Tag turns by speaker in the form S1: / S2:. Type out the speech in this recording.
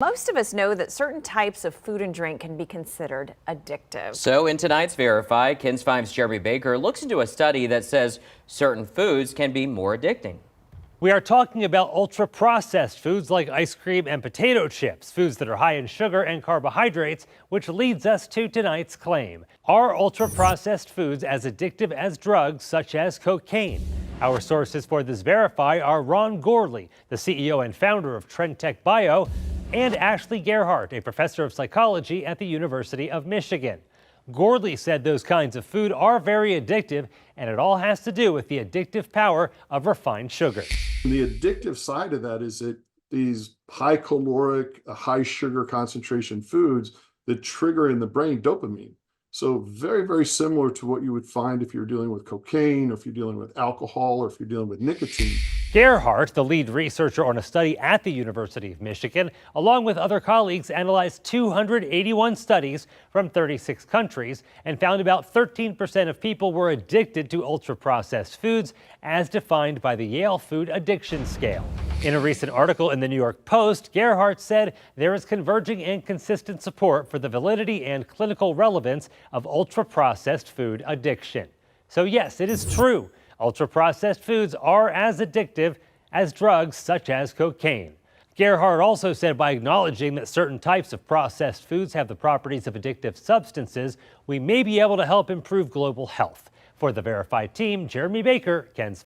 S1: Most of us know that certain types of food and drink can be considered addictive.
S2: So in tonight's Verify, KENS 5's Jeremy Baker looks into a study that says certain foods can be more addicting.
S3: We are talking about ultra-processed foods like ice cream and potato chips, foods that are high in sugar and carbohydrates, which leads us to tonight's claim. Are ultra-processed foods as addictive as drugs such as cocaine? Our sources for this Verify are Ron Gorley, the CEO and founder of Trendtech Bio, and Ashley Gerhardt, a professor of psychology at the University of Michigan. Gorley said those kinds of food are very addictive, and it all has to do with the addictive power of refined sugar.
S4: The addictive side of that is that these high caloric, high sugar concentration foods that trigger in the brain dopamine. So very, very similar to what you would find if you're dealing with cocaine, or if you're dealing with alcohol, or if you're dealing with nicotine.
S3: Gerhardt, the lead researcher on a study at the University of Michigan, along with other colleagues, analyzed 281 studies from 36 countries and found about 13% of people were addicted to ultra-processed foods as defined by the Yale Food Addiction Scale. In a recent article in the New York Post, Gerhardt said there is converging and consistent support for the validity and clinical relevance of ultra-processed food addiction. So yes, it is true. Ultra-processed foods are as addictive as drugs such as cocaine. Gerhardt also said by acknowledging that certain types of processed foods have the properties of addictive substances, we may be able to help improve global health. For the Verified team, Jeremy Baker, KENS